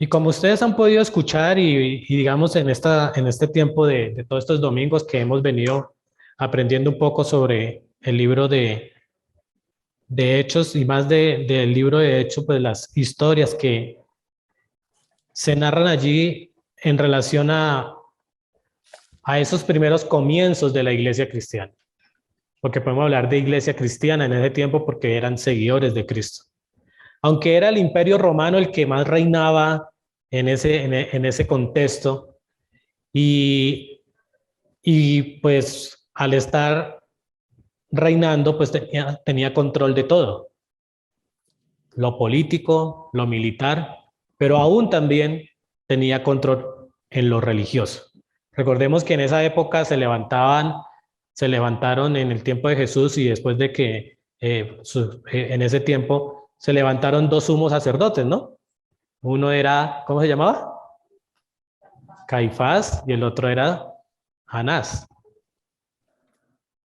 Y como ustedes han podido escuchar y digamos en este tiempo de todos estos domingos que hemos venido aprendiendo un poco sobre el libro de Hechos y más del libro de Hechos, pues las historias que se narran allí en relación a esos primeros comienzos de la iglesia cristiana. Porque podemos hablar de iglesia cristiana en ese tiempo porque eran seguidores de Cristo. Aunque era el imperio romano el que más reinaba en ese contexto, y, y pues al estar reinando, pues tenía control de todo, lo político, lo militar, pero aún también tenía control en lo religioso. Recordemos que en esa época se levantaron en el tiempo de Jesús y después de que en ese tiempo se levantaron dos sumos sacerdotes, ¿no? Uno era, ¿cómo se llamaba? Caifás y el otro era Anás.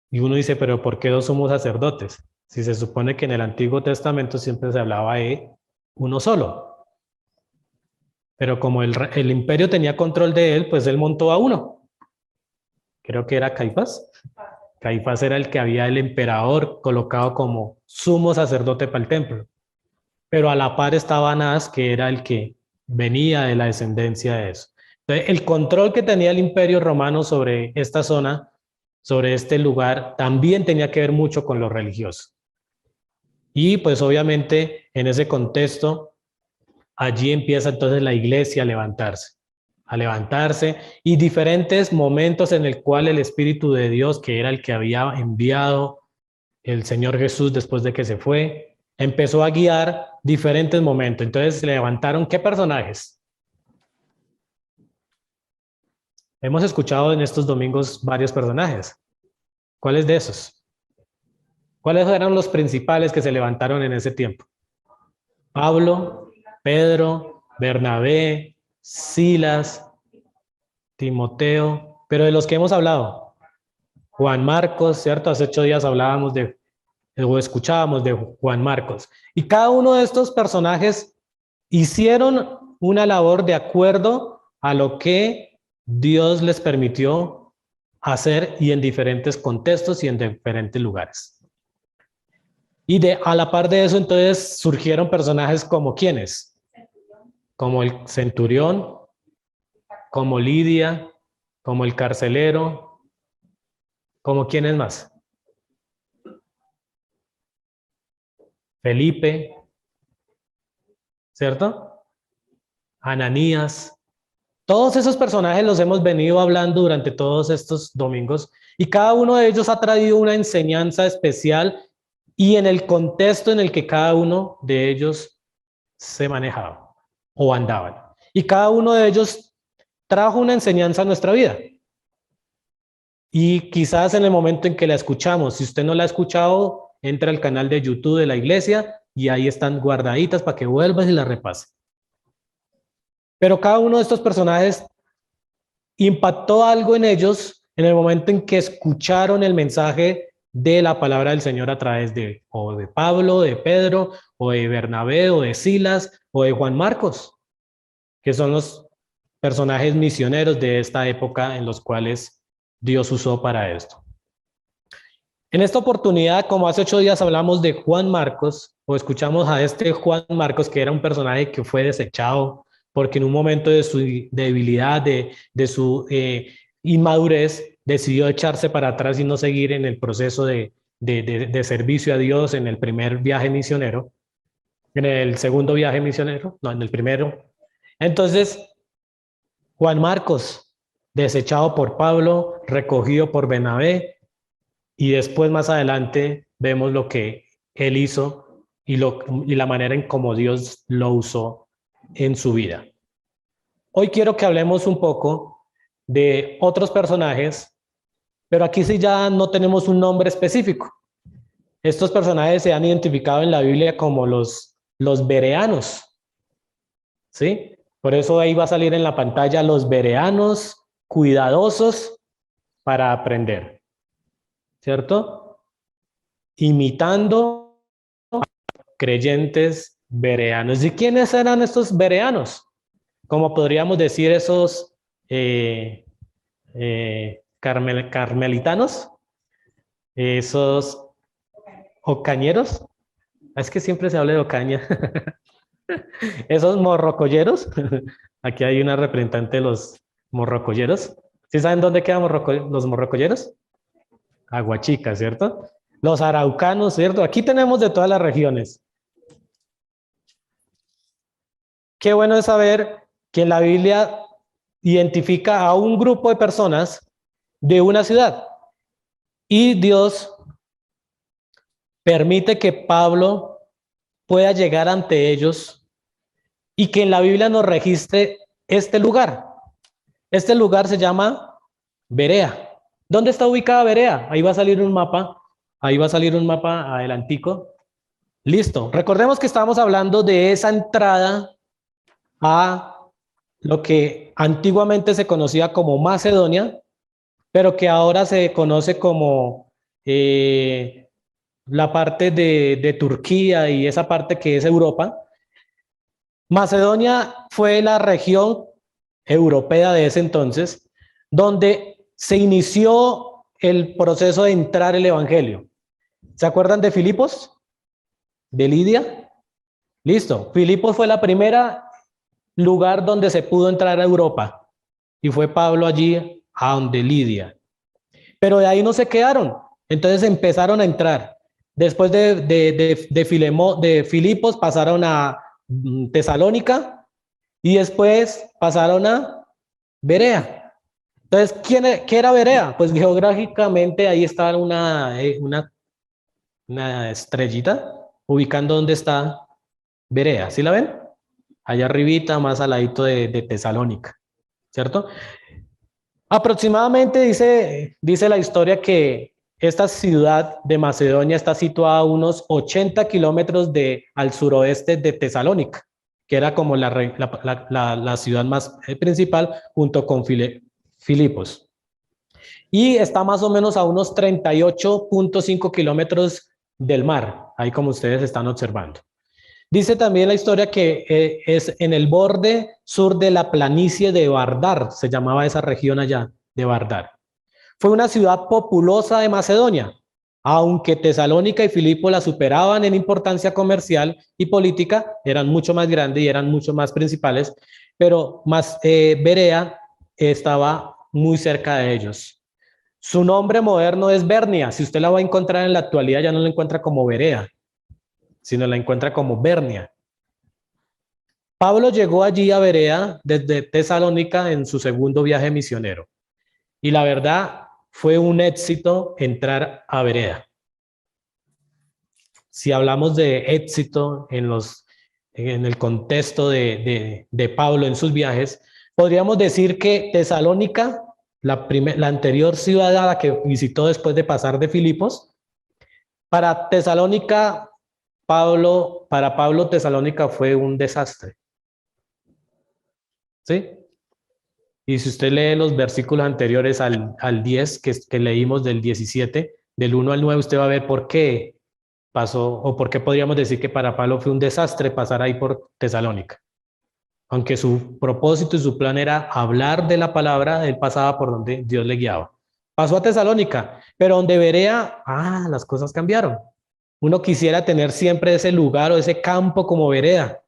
Y uno dice, pero ¿por qué dos sumos sacerdotes? Si se supone que en el Antiguo Testamento siempre se hablaba de uno solo. Pero como el imperio tenía control de él, pues él montó a uno. Creo que era Caifás. Caifás era el que había el emperador colocado como sumo sacerdote para el templo. Pero a la par estaba Anás, que era el que venía de la descendencia de eso. Entonces, el control que tenía el imperio romano sobre esta zona, sobre este lugar, también tenía que ver mucho con lo religioso. Y pues obviamente en ese contexto, allí empieza entonces la iglesia a levantarse y diferentes momentos en el cual el Espíritu de Dios, que era el que había enviado el Señor Jesús después de que se fue, empezó a guiar diferentes momentos. Entonces se levantaron, ¿qué personajes? Hemos escuchado en estos domingos varios personajes. ¿Cuáles de esos? ¿Cuáles eran los principales que se levantaron en ese tiempo? Pablo, Pedro, Bernabé, Silas, Timoteo, pero de los que hemos hablado, Juan Marcos, ¿cierto? Hace 8 días hablábamos o escuchábamos de Juan Marcos. Y cada uno de estos personajes hicieron una labor de acuerdo a lo que Dios les permitió hacer y en diferentes contextos y en diferentes lugares. Y a la par de eso, entonces surgieron personajes como ¿quiénes? Como el centurión, como Lidia, como el carcelero, como ¿quiénes más? Felipe, ¿cierto? Ananías. Todos esos personajes los hemos venido hablando durante todos estos domingos y cada uno de ellos ha traído una enseñanza especial y en el contexto en el que cada uno de ellos se manejaba o andaban. Y cada uno de ellos trajo una enseñanza a nuestra vida. Y quizás en el momento en que la escuchamos, si usted no la ha escuchado, entra al canal de YouTube de la iglesia y ahí están guardaditas para que vuelvas y la repases. Pero cada uno de estos personajes impactó algo en ellos en el momento en que escucharon el mensaje de la palabra del Señor a través o de Pablo, de Pedro, o de Bernabé, o de Silas, o de Juan Marcos, que son los personajes misioneros de esta época en los cuales Dios usó para esto. En esta oportunidad, como hace 8 días hablamos de Juan Marcos, o escuchamos a este Juan Marcos, que era un personaje que fue desechado, porque en un momento de su debilidad, de su inmadurez, decidió echarse para atrás y no seguir en el proceso de servicio a Dios en el primer viaje misionero, en el segundo viaje misionero, no, en el primero. Entonces, Juan Marcos, desechado por Pablo, recogido por Bernabé, y después más adelante vemos lo que él hizo y la manera en cómo Dios lo usó en su vida. Hoy quiero que hablemos un poco de otros personajes, pero aquí sí ya no tenemos un nombre específico. Estos personajes se han identificado en la Biblia como los bereanos, ¿sí? Por eso ahí va a salir en la pantalla los bereanos cuidadosos para aprender, ¿cierto? Imitando creyentes bereanos. ¿Y quiénes eran estos bereanos? como podríamos decir esos carmelitanos, esos ocañeros, es que siempre se habla de Ocaña, esos morrocolleros, aquí hay una representante de los morrocolleros. ¿Sí saben dónde quedan los morrocolleros? Aguachica, ¿cierto? Los araucanos, ¿cierto? Aquí tenemos de todas las regiones. Qué bueno es saber que la Biblia identifica a un grupo de personas de una ciudad y Dios permite que Pablo pueda llegar ante ellos y que en la Biblia nos registre este lugar. Este lugar se llama Berea. ¿Dónde está ubicada Berea? Ahí va a salir un mapa. Ahí va a salir un mapa adelantico. Listo. Recordemos que estamos hablando de esa entrada a lo que antiguamente se conocía como Macedonia, pero que ahora se conoce como la parte de Turquía y esa parte que es Europa. Macedonia fue la región europea de ese entonces, donde se inició el proceso de entrar el evangelio. ¿Se acuerdan de Filipos? ¿De Lidia? Listo. Filipos fue la primera lugar donde se pudo entrar a Europa y fue Pablo allí a donde Lidia. Pero de ahí no se quedaron, entonces empezaron a entrar. Después de Filipos pasaron a Tesalónica y después pasaron a Berea. Entonces, ¿qué era Berea? Pues geográficamente ahí está una estrellita ubicando dónde está Berea. ¿Sí la ven? Allá arribita, más al ladito de Tesalónica, ¿cierto? Aproximadamente dice la historia que esta ciudad de Macedonia está situada a unos 80 kilómetros al suroeste de Tesalónica, que era como la ciudad más principal junto con Filipos. Y está más o menos a unos 38.5 kilómetros del mar, ahí como ustedes están observando. Dice también la historia que es en el borde sur de la planicie de Vardar, se llamaba esa región allá, de Vardar. Fue una ciudad populosa de Macedonia, aunque Tesalónica y Filipo la superaban en importancia comercial y política, eran mucho más grandes y eran mucho más principales, pero Berea estaba muy cerca de ellos. Su nombre moderno es Bernia. Si usted la va a encontrar en la actualidad, ya no la encuentra como Berea, sino la encuentra como Bernia. Pablo llegó allí a Berea desde Tesalónica en su segundo viaje misionero. Y la verdad, fue un éxito entrar a Berea. Si hablamos de éxito en el contexto de Pablo en sus viajes, podríamos decir que Tesalónica, la anterior ciudad a la que visitó después de pasar de Filipos, para Tesalónica, para Pablo, Tesalónica fue un desastre. ¿Sí? Y si usted lee los versículos anteriores al 10, que leímos del 17, del 1 al 9, usted va a ver por qué pasó, o por qué podríamos decir que para Pablo fue un desastre pasar ahí por Tesalónica. Aunque su propósito y su plan era hablar de la palabra, él pasaba por donde Dios le guiaba. Pasó a Tesalónica, pero donde Berea, las cosas cambiaron. Uno quisiera tener siempre ese lugar o ese campo como vereda,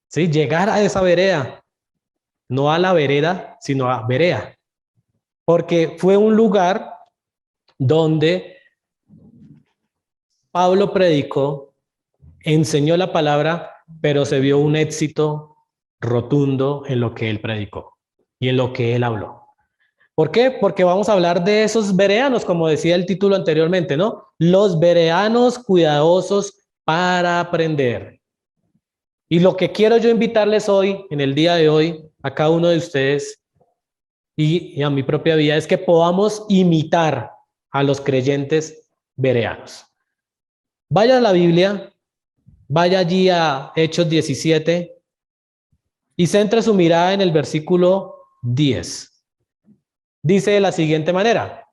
¿sí? Llegar a esa vereda, no a la vereda, sino a Berea, porque fue un lugar donde Pablo predicó, enseñó la palabra, pero se vio un éxito rotundo en lo que él predicó y en lo que él habló. ¿Por qué? Porque vamos a hablar de esos bereanos, como decía el título anteriormente, ¿no? Los bereanos cuidadosos para aprender. Y lo que quiero yo invitarles hoy, en el día de hoy, a cada uno de ustedes y a mi propia vida, es que podamos imitar a los creyentes bereanos. Vaya a la Biblia, vaya allí a Hechos 17 y centre su mirada en el versículo 10. Dice de la siguiente manera: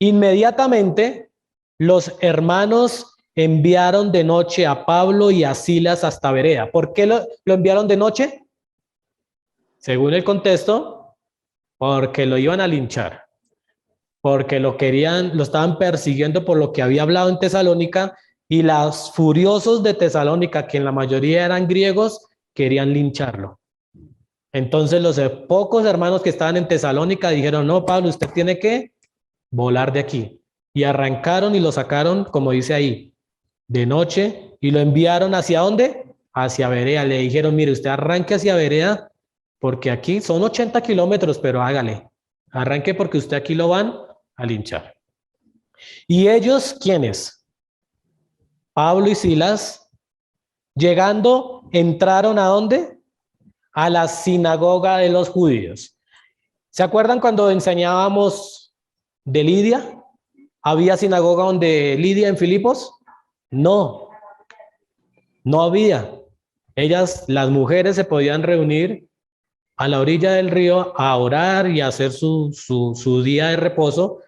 inmediatamente los hermanos enviaron de noche a Pablo y a Silas hasta Berea. ¿Por qué lo enviaron de noche? Según el contexto, porque lo iban a linchar, porque lo querían, lo estaban persiguiendo por lo que había hablado en Tesalónica, y los furiosos de Tesalónica, que en la mayoría eran griegos, querían lincharlo. Entonces los pocos hermanos que estaban en Tesalónica dijeron, no, Pablo, usted tiene que volar de aquí. Y arrancaron y lo sacaron, como dice ahí, de noche, y lo enviaron ¿hacia dónde? Hacia Berea. Le dijeron, mire, usted arranque hacia Berea, porque aquí son 80 kilómetros, pero hágale. Arranque porque usted aquí lo van a linchar. ¿Y ellos quiénes? Pablo y Silas, llegando, entraron ¿a dónde? A la sinagoga de los judíos. ¿Se acuerdan cuando enseñábamos de Lidia? ¿Había sinagoga donde Lidia en Filipos? No, no había. Ellas, las mujeres, se podían reunir a la orilla del río a orar y a hacer su día de reposo,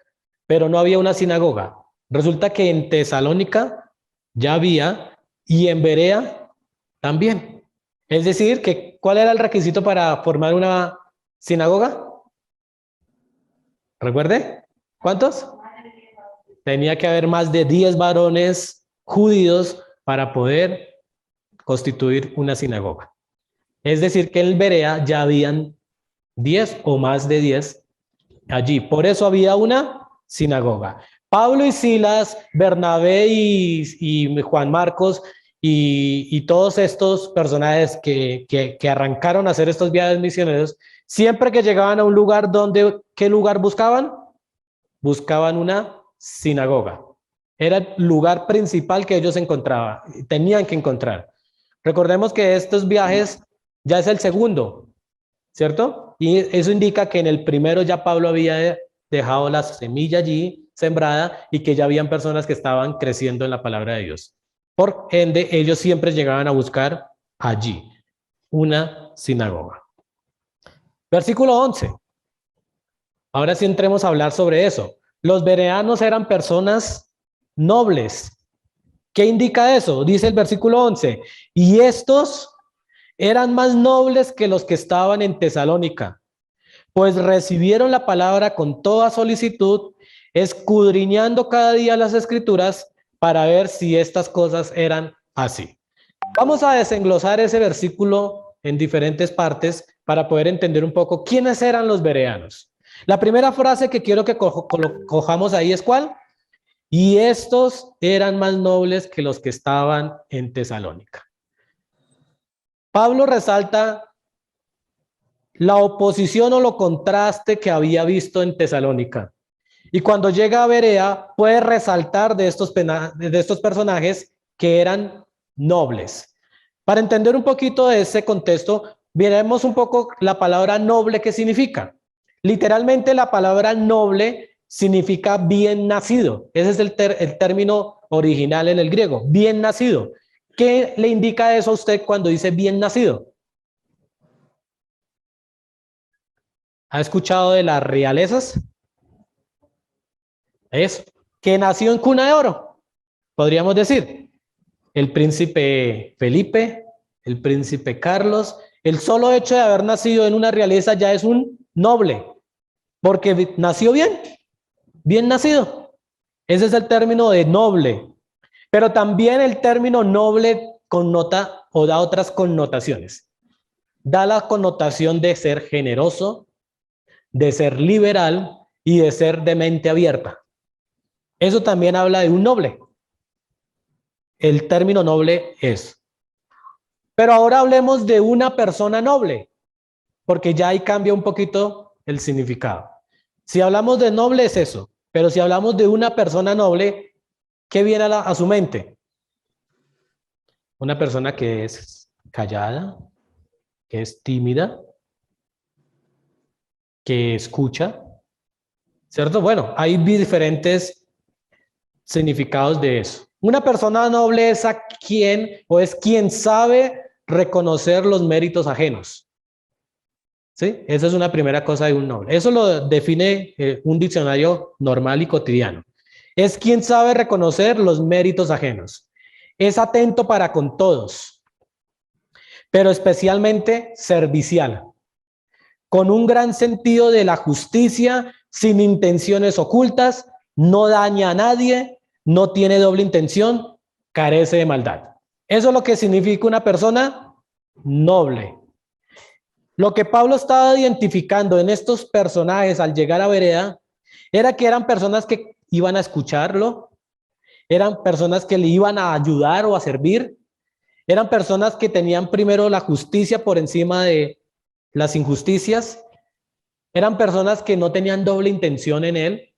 pero no había una sinagoga. Resulta que en Tesalónica ya había y en Berea también. Es decir, que ¿cuál era el requisito para formar una sinagoga? ¿Recuerde? ¿Cuántos? Tenía que haber más de 10 varones judíos para poder constituir una sinagoga. Es decir, que en Berea ya habían 10 o más de 10 allí. Por eso había una sinagoga. Pablo y Silas, Bernabé y Juan Marcos y todos estos personajes que arrancaron a hacer estos viajes misioneros, siempre que llegaban a un lugar donde, ¿qué lugar buscaban? Buscaban una sinagoga. Era el lugar principal que ellos encontraban, tenían que encontrar. Recordemos que estos viajes ya es el segundo, ¿cierto? Y eso indica que en el primero ya Pablo había dejado la semilla allí sembrada y que ya habían personas que estaban creciendo en la palabra de Dios. Por ende, ellos siempre llegaban a buscar allí una sinagoga. Versículo 11. Ahora sí entremos a hablar sobre eso. Los bereanos eran personas nobles. ¿Qué indica eso? Dice el versículo 11. Y estos eran más nobles que los que estaban en Tesalónica, pues recibieron la palabra con toda solicitud, escudriñando cada día las escrituras para ver si estas cosas eran así. Vamos a desenglosar ese versículo en diferentes partes para poder entender un poco quiénes eran los bereanos. La primera frase que quiero que cojamos ahí es ¿cuál? Y estos eran más nobles que los que estaban en Tesalónica. Pablo resalta la oposición o lo contraste que había visto en Tesalónica. Y cuando llega a Berea, puede resaltar de estos personajes que eran nobles. Para entender un poquito de ese contexto, veremos un poco la palabra noble, ¿qué significa? Literalmente la palabra noble significa bien nacido. Ese es el término original en el griego, bien nacido. ¿Qué le indica eso a usted cuando dice bien nacido? ¿Ha escuchado de las realezas? Eso, que nació en cuna de oro, podríamos decir. El príncipe Felipe, el príncipe Carlos, el solo hecho de haber nacido en una realeza ya es un noble, porque nació bien, bien nacido. Ese es el término de noble. Pero también el término noble connota o da otras connotaciones. Da la connotación de ser generoso, de ser liberal y de ser de mente abierta. Eso también habla de un noble. El término noble es. Pero ahora hablemos de una persona noble, porque ya ahí cambia un poquito el significado. Si hablamos de noble es eso, pero si hablamos de una persona noble, ¿qué viene a su mente? Una persona que es callada, que es tímida, que escucha, ¿cierto? Bueno, hay diferentes significados de eso. Una persona noble es a quien o es quien sabe reconocer los méritos ajenos. ¿Sí? Esa es una primera cosa de un noble. Eso lo define un diccionario normal y cotidiano. Es quien sabe reconocer los méritos ajenos. Es atento para con todos, pero especialmente servicial. con un gran sentido de la justicia, sin intenciones ocultas, no daña a nadie, no tiene doble intención, carece de maldad. Eso es lo que significa una persona noble. Lo que Pablo estaba identificando en estos personajes al llegar a Berea era que eran personas que iban a escucharlo, eran personas que le iban a ayudar o a servir, eran personas que tenían primero la justicia por encima de las injusticias, eran personas que no tenían doble intención en él.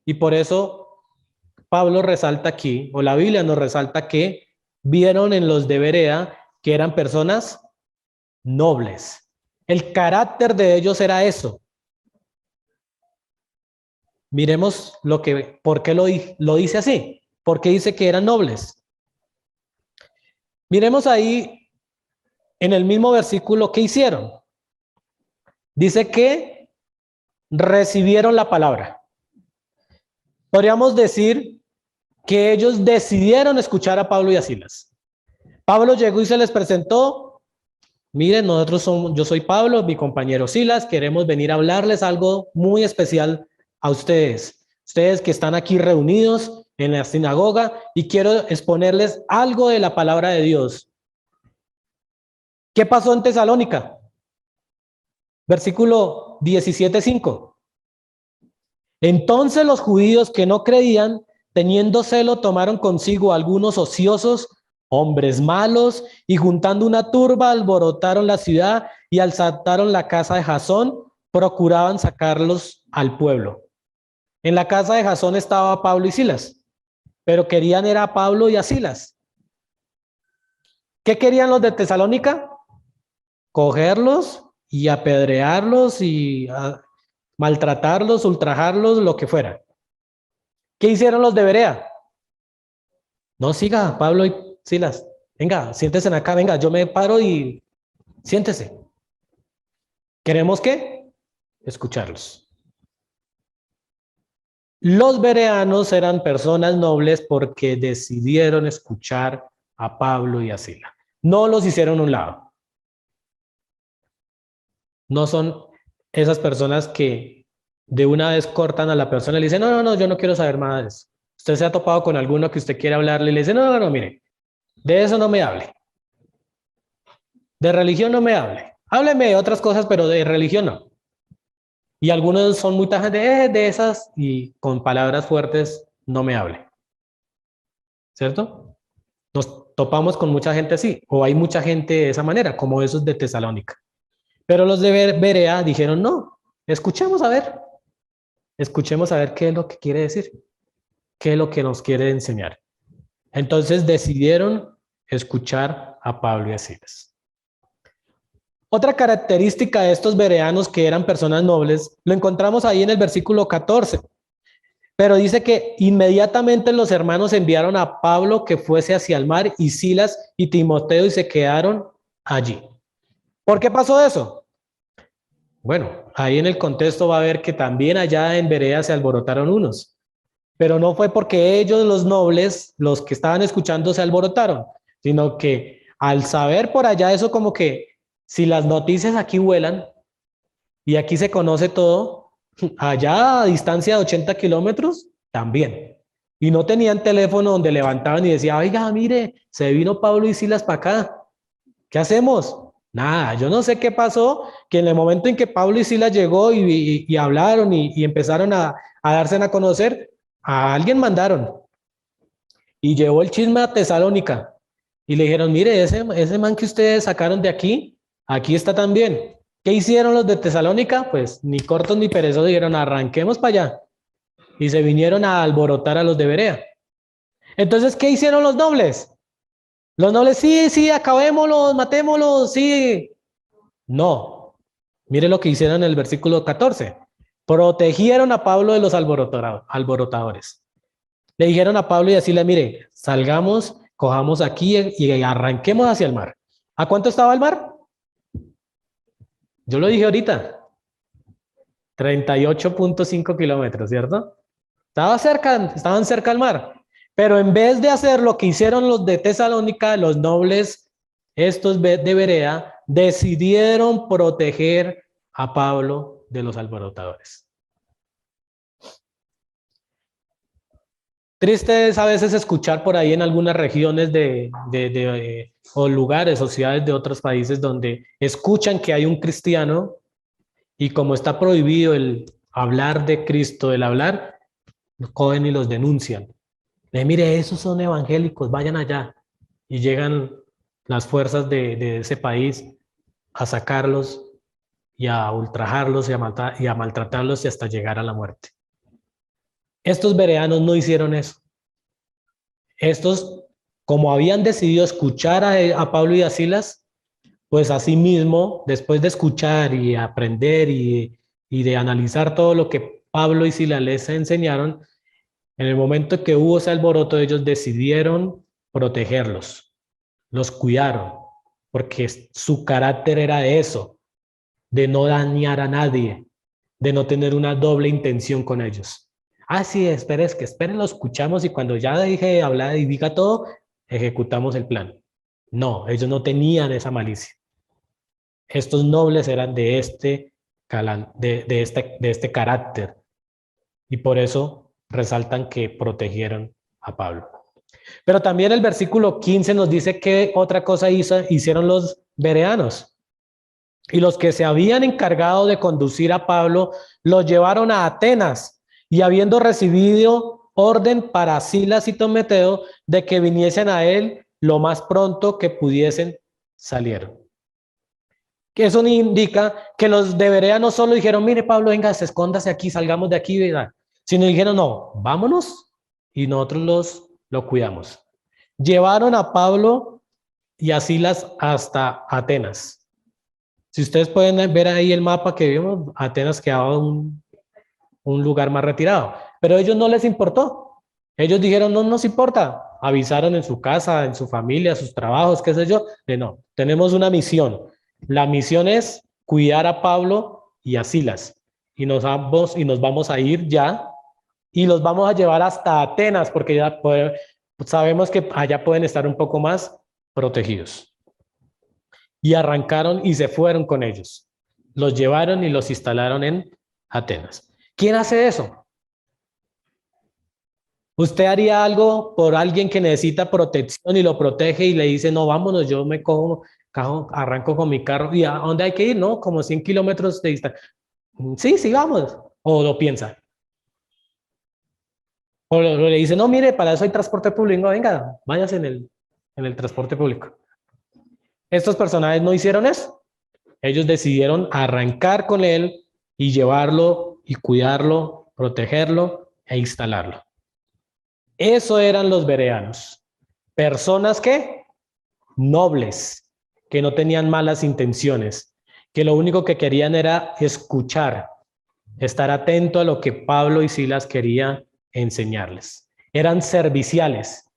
Y por eso Pablo resalta aquí, o la Biblia nos resalta que vieron en los de Berea que eran personas nobles. El carácter de ellos era eso. Miremos por qué lo dice así, por qué dice que eran nobles. Miremos ahí en el mismo versículo qué hicieron. Dice que recibieron la palabra. Podríamos decir que ellos decidieron escuchar a Pablo y a Silas. Pablo llegó y se les presentó. Miren, yo soy Pablo, mi compañero Silas, queremos venir a hablarles algo muy especial a ustedes. Ustedes que están aquí reunidos en la sinagoga y quiero exponerles algo de la palabra de Dios. ¿Qué pasó en Tesalónica? Versículo 17:5. Entonces los judíos que no creían, teniendo celo, tomaron consigo algunos ociosos, hombres malos, y juntando una turba, alborotaron la ciudad y asaltaron la casa de Jasón, procuraban sacarlos al pueblo. En la casa de Jasón estaba Pablo y Silas, pero querían era a Pablo y a Silas. ¿Qué querían los de Tesalónica? Cogerlos y apedrearlos y maltratarlos, ultrajarlos, lo que fuera. ¿Qué hicieron los de Berea? No, siga, Pablo y Silas. Venga, siéntense acá, venga, yo me paro y siéntese. ¿Queremos qué? Escucharlos. Los bereanos eran personas nobles porque decidieron escuchar a Pablo y a Silas. No los hicieron a un lado. No son esas personas que de una vez cortan a la persona y le dicen, no, yo no quiero saber más de eso. Usted se ha topado con alguno que usted quiere hablarle y le dice, no, mire, de eso no me hable. De religión no me hable. Hábleme de otras cosas, pero de religión no. Y algunos son muy tajantes de esas y con palabras fuertes no me hable. ¿Cierto? Nos topamos con mucha gente así, o hay mucha gente de esa manera, como esos de Tesalónica. Pero los de Berea dijeron, no, escuchemos a ver qué es lo que quiere decir, qué es lo que nos quiere enseñar. Entonces decidieron escuchar a Pablo y a Silas. Otra característica de estos bereanos que eran personas nobles, lo encontramos ahí en el versículo 14. Pero dice que inmediatamente los hermanos enviaron a Pablo que fuese hacia el mar y Silas y Timoteo y se quedaron allí. ¿Por qué pasó eso? Bueno, ahí en el contexto va a ver que también allá en Berea se alborotaron unos. Pero no fue porque ellos, los nobles, los que estaban escuchando, se alborotaron, sino que al saber por allá eso como que si las noticias aquí vuelan y aquí se conoce todo, allá a distancia de 80 kilómetros, también. Y no tenían teléfono donde levantaban y decían, oiga, mire, se vino Pablo y Silas para acá. ¿Qué hacemos? Nada, yo no sé qué pasó, que en el momento en que Pablo y Silas llegó y hablaron y empezaron a darse a conocer, a alguien mandaron y llevó el chisme a Tesalónica y le dijeron, mire, ese man que ustedes sacaron de aquí, aquí está también. ¿Qué hicieron los de Tesalónica? Pues ni cortos ni perezosos, dijeron, arranquemos para allá. Y se vinieron a alborotar a los de Berea. Entonces, ¿qué hicieron los nobles? Los nobles, sí, acabémoslos, matémoslos, sí. No. Mire lo que hicieron en el versículo 14. Protegieron a Pablo de los alborotadores. Le dijeron a Pablo y decirle, mire, salgamos, cojamos aquí y arranquemos hacia el mar. ¿A cuánto estaba el mar? Yo lo dije ahorita. 38.5 kilómetros, ¿cierto? Estaban cerca al mar. Pero en vez de hacer lo que hicieron los de Tesalónica, los nobles, estos de Berea, decidieron proteger a Pablo de los alborotadores. Triste es a veces escuchar por ahí en algunas regiones o lugares o ciudades de otros países donde escuchan que hay un cristiano y como está prohibido el hablar de Cristo, el hablar, los cogen y los denuncian. Mire, esos son evangélicos, vayan allá. Y llegan las fuerzas de ese país a sacarlos y a ultrajarlos y a maltratarlos y hasta llegar a la muerte. Estos bereanos no hicieron eso. Estos, como habían decidido escuchar a Pablo y a Silas, pues así mismo, después de escuchar y aprender y de analizar todo lo que Pablo y Silas les enseñaron, en el momento que hubo ese alboroto, ellos decidieron protegerlos, los cuidaron, porque su carácter era eso, de no dañar a nadie, de no tener una doble intención con ellos. Ah, sí, esperen, lo escuchamos y cuando ya deje de hablar y diga todo, ejecutamos el plan. No, ellos no tenían esa malicia. Estos nobles eran de este carácter y por eso resaltan que protegieron a Pablo. Pero también el versículo 15 nos dice que otra cosa hicieron los bereanos. Y los que se habían encargado de conducir a Pablo lo llevaron a Atenas y habiendo recibido orden para Silas y Timoteo de que viniesen a él lo más pronto que pudiesen, salieron. Que eso indica que los de Berea no solo dijeron, mire Pablo, venga, escóndase aquí, salgamos de aquí, ¿verdad? Sino dijeron, no, vámonos y nosotros lo cuidamos. Llevaron a Pablo y a Silas hasta Atenas. Si ustedes pueden ver ahí el mapa que vimos, Atenas quedaba un lugar más retirado, pero a ellos no les importó. Ellos dijeron, no nos importa. Avisaron en su casa, en su familia, sus trabajos, qué sé yo. No, tenemos una misión. La misión es cuidar a Pablo y a Silas. Y nos vamos a ir ya y los vamos a llevar hasta Atenas porque ya sabemos que allá pueden estar un poco más protegidos. Y arrancaron y se fueron con ellos. Los llevaron y los instalaron en Atenas. ¿Quién hace eso? ¿Usted haría algo por alguien que necesita protección y lo protege y le dice, no, vámonos, yo me arranco con mi carro? ¿Y a dónde hay que ir? No, como 100 kilómetros de distancia. Sí, vamos. ¿O lo piensa? O le dice, no, mire, para eso hay transporte público. Venga, váyase en el transporte público. Estos personajes no hicieron eso. Ellos decidieron arrancar con él y llevarlo y cuidarlo, protegerlo e instalarlo. Eso eran los bereanos. Personas que nobles, que no tenían malas intenciones, que lo único que querían era escuchar, estar atento a lo que Pablo y Silas querían enseñarles. Eran serviciales,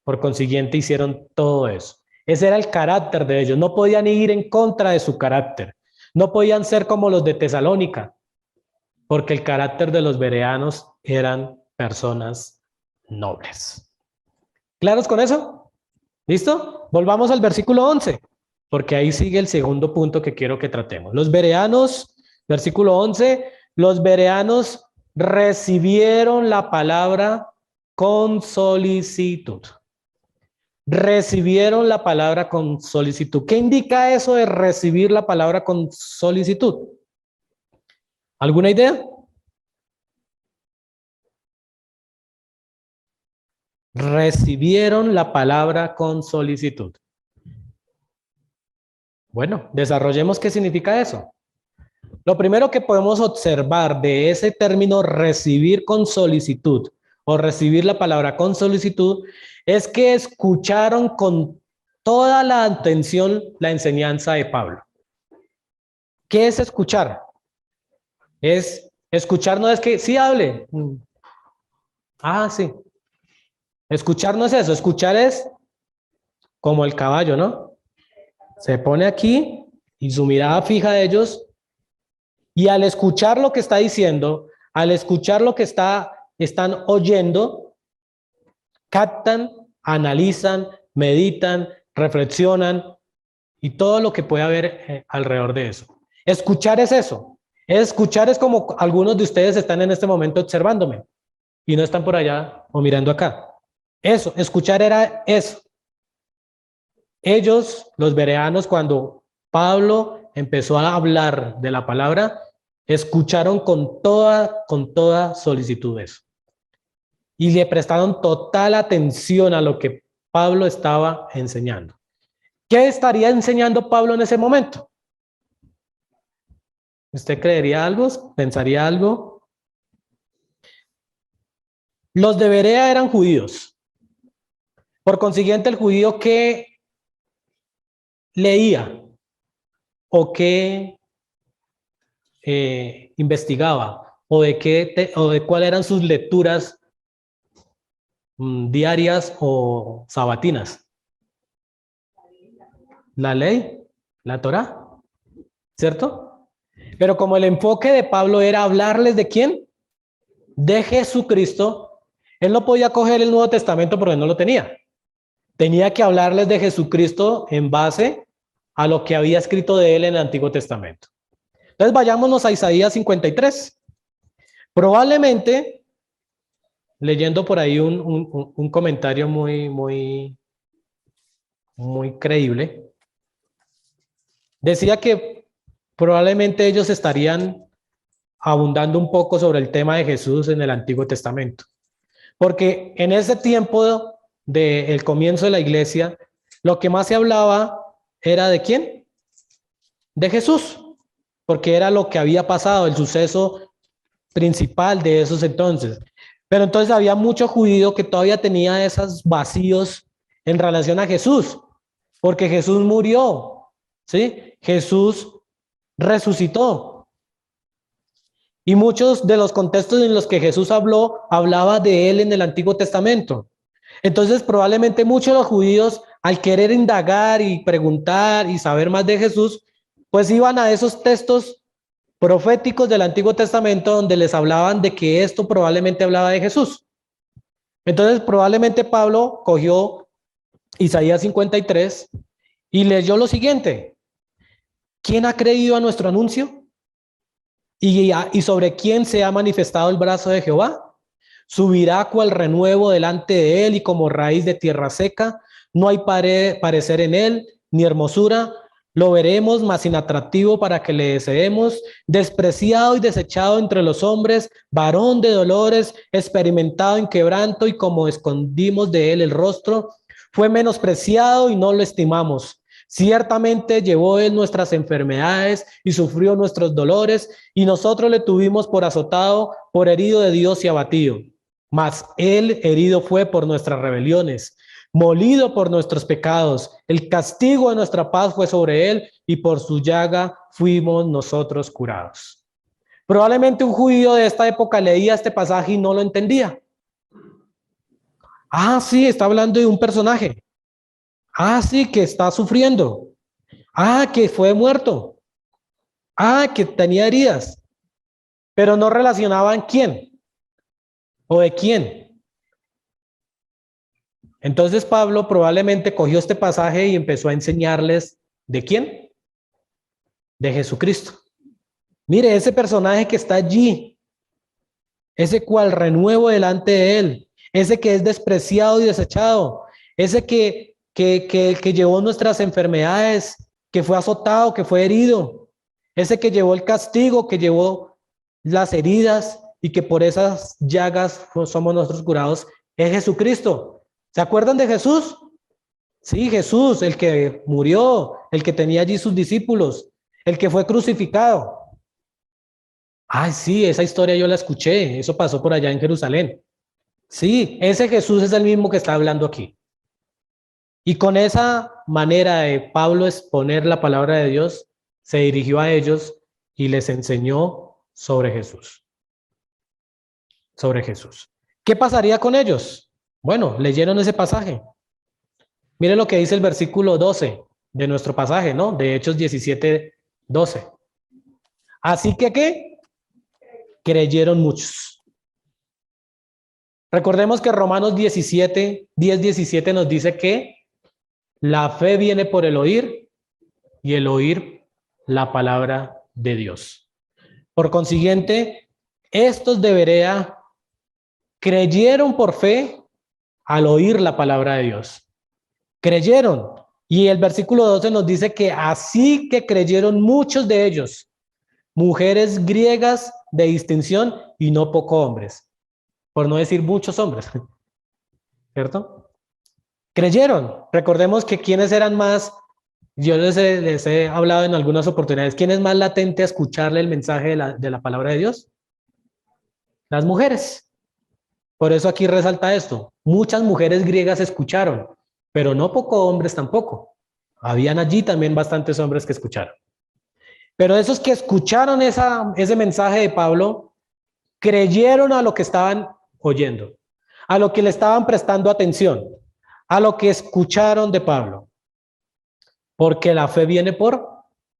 por consiguiente hicieron todo eso. Ese era el carácter de ellos, no podían ir en contra de su carácter, no podían ser como los de Tesalónica, porque el carácter de los bereanos eran personas nobles. ¿Claros con eso? ¿Listo? Volvamos al versículo 11, porque ahí sigue el segundo punto que quiero que tratemos. Los bereanos, versículo 11, los bereanos recibieron la palabra con solicitud. Recibieron la palabra con solicitud. ¿Qué indica eso de recibir la palabra con solicitud? ¿Alguna idea? Recibieron la palabra con solicitud. Bueno, desarrollemos qué significa eso. Lo primero que podemos observar de ese término recibir con solicitud o recibir la palabra con solicitud es que escucharon con toda la atención la enseñanza de Pablo. ¿Qué es escuchar? Escuchar no es que sí hable. Ah, sí. Escuchar no es eso, escuchar es como el caballo, ¿no? Se pone aquí y su mirada fija a ellos y al escuchar lo que está diciendo, al escuchar lo que están oyendo, captan, analizan, meditan, reflexionan y todo lo que puede haber alrededor de eso. Escuchar es eso. Escuchar es como algunos de ustedes están en este momento observándome y no están por allá o mirando acá. Eso, escuchar era eso. Ellos, los bereanos, cuando Pablo empezó a hablar de la palabra, escucharon con toda solicitud eso. Y le prestaron total atención a lo que Pablo estaba enseñando. ¿Qué estaría enseñando Pablo en ese momento? ¿Usted creería algo? ¿Pensaría algo? Los de Berea eran judíos. Por consiguiente, el judío que leía o que investigaba o de cuáles eran sus lecturas diarias o sabatinas. La ley, la Torá, ¿cierto? Pero como el enfoque de Pablo era hablarles de quién, de Jesucristo, él no podía coger el Nuevo Testamento porque no lo tenía. Tenía que hablarles de Jesucristo en base a lo que había escrito de él en el Antiguo Testamento. Entonces vayámonos a Isaías 53. Probablemente, leyendo por ahí un comentario muy creíble, decía que probablemente ellos estarían abundando un poco sobre el tema de Jesús en el Antiguo Testamento. Porque en ese tiempo del comienzo de la iglesia, lo que más se hablaba era ¿de quién? De Jesús, porque era lo que había pasado, el suceso principal de esos entonces. Pero entonces había mucho judío que todavía tenía esos vacíos en relación a Jesús, porque Jesús murió, ¿sí? Jesús resucitó. Y muchos de los contextos en los que Jesús hablaba de él en el Antiguo Testamento. Entonces, probablemente muchos de los judíos, al querer indagar y preguntar y saber más de Jesús, pues iban a esos textos proféticos del Antiguo Testamento donde les hablaban de que esto probablemente hablaba de Jesús. Entonces, probablemente Pablo cogió Isaías 53 y leyó lo siguiente: ¿quién ha creído a nuestro anuncio? ¿Y sobre quién se ha manifestado el brazo de Jehová? Subirá cual renuevo delante de él y como raíz de tierra seca. No hay parecer en él, ni hermosura. Lo veremos, mas inatractivo para que le deseemos. Despreciado y desechado entre los hombres, varón de dolores, experimentado en quebranto, y como escondimos de él el rostro, fue menospreciado y no lo estimamos. Ciertamente llevó él nuestras enfermedades y sufrió nuestros dolores, y nosotros le tuvimos por azotado, por herido de Dios y abatido. Mas él herido fue por nuestras rebeliones, molido por nuestros pecados. El castigo de nuestra paz fue sobre él, y por su llaga fuimos nosotros curados. Probablemente un judío de esta época leía este pasaje y no lo entendía. Ah, sí, está hablando de un personaje. Ah, sí, que está sufriendo. Ah, que fue muerto. Ah, que tenía heridas. Pero no relacionaban quién o de quién. Entonces Pablo probablemente cogió este pasaje y empezó a enseñarles ¿de quién? De Jesucristo. Mire, ese personaje que está allí, ese cual renuevo delante de él, ese que es despreciado y desechado, ese que llevó nuestras enfermedades, que fue azotado, que fue herido, ese que llevó el castigo, que llevó las heridas y que por esas llagas somos nosotros curados, es Jesucristo. ¿Se acuerdan de Jesús? Sí, Jesús, el que murió, el que tenía allí sus discípulos, el que fue crucificado. Ay, sí, esa historia yo la escuché, eso pasó por allá en Jerusalén. Sí, ese Jesús es el mismo que está hablando aquí. Y con esa manera de Pablo exponer la palabra de Dios, se dirigió a ellos y les enseñó sobre Jesús. Sobre Jesús. ¿Qué pasaría con ellos? Bueno, leyeron ese pasaje. Miren lo que dice el versículo 12 de nuestro pasaje, ¿no? De Hechos 17:12. Así que, ¿qué? Creyeron muchos. Recordemos que Romanos 10:17 nos dice que la fe viene por el oír y el oír la palabra de Dios. Por consiguiente, estos de Berea creyeron por fe al oír la palabra de Dios. Creyeron. Y el versículo 12 nos dice que así que creyeron muchos de ellos, mujeres griegas de distinción y no pocos hombres, por no decir muchos hombres, ¿cierto? Creyeron. Recordemos que quienes eran más, yo les he hablado en algunas oportunidades, ¿quién es más latente a escucharle el mensaje de la palabra de Dios? Las mujeres. Por eso aquí resalta esto. Muchas mujeres griegas escucharon, pero no pocos hombres tampoco. Habían allí también bastantes hombres que escucharon. Pero esos que escucharon ese mensaje de Pablo, creyeron a lo que estaban oyendo, a lo que le estaban prestando atención, a lo que escucharon de Pablo. Porque la fe viene por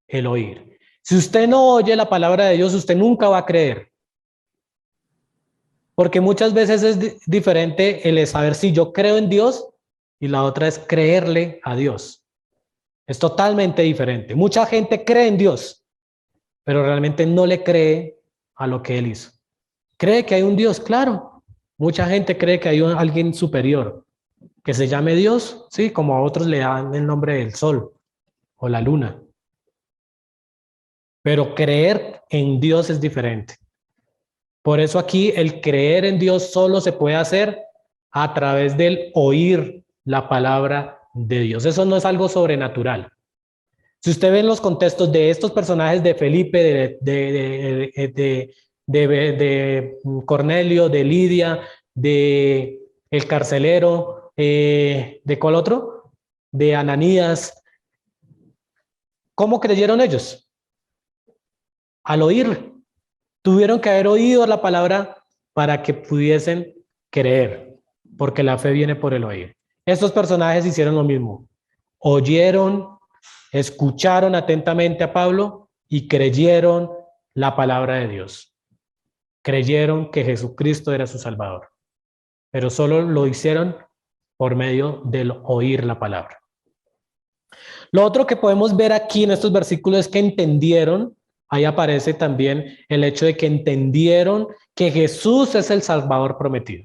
el oír. Si usted no oye la palabra de Dios, usted nunca va a creer. Porque muchas veces es diferente el saber si yo creo en Dios y la otra es creerle a Dios. Es totalmente diferente. Mucha gente cree en Dios, pero realmente no le cree a lo que Él hizo. ¿Cree que hay un Dios? Claro. Mucha gente cree que hay alguien superior, que se llame Dios, sí, como a otros le dan el nombre del sol o la luna. Pero creer en Dios es diferente. Por eso aquí el creer en Dios solo se puede hacer a través del oír la palabra de Dios. Eso no es algo sobrenatural. Si usted ve en los contextos de estos personajes de Felipe, de Cornelio, de Lidia, de el carcelero, ¿de cuál otro? De Ananías. ¿Cómo creyeron ellos? Al oír. Tuvieron que haber oído la palabra para que pudiesen creer, porque la fe viene por el oír. Estos personajes hicieron lo mismo. Oyeron, escucharon atentamente a Pablo y creyeron la palabra de Dios. Creyeron que Jesucristo era su Salvador, pero solo lo hicieron por medio del oír la palabra. Lo otro que podemos ver aquí en estos versículos es que entendieron. Ahí aparece también el hecho de que entendieron que Jesús es el Salvador prometido.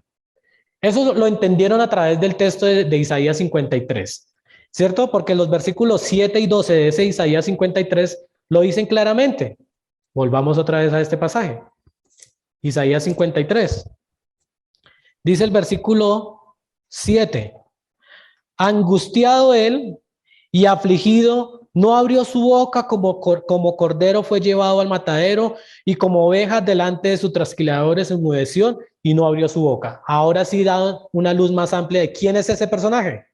Eso lo entendieron a través del texto de Isaías 53, ¿cierto? Porque los versículos 7 y 12 de ese Isaías 53 lo dicen claramente. Volvamos otra vez a este pasaje. Isaías 53. Dice el versículo 7. Angustiado él y afligido, no abrió su boca, como cordero fue llevado al matadero, y como ovejas delante de sus trasquiladores se enmudeció y no abrió su boca. Ahora sí da una luz más amplia de quién es ese personaje.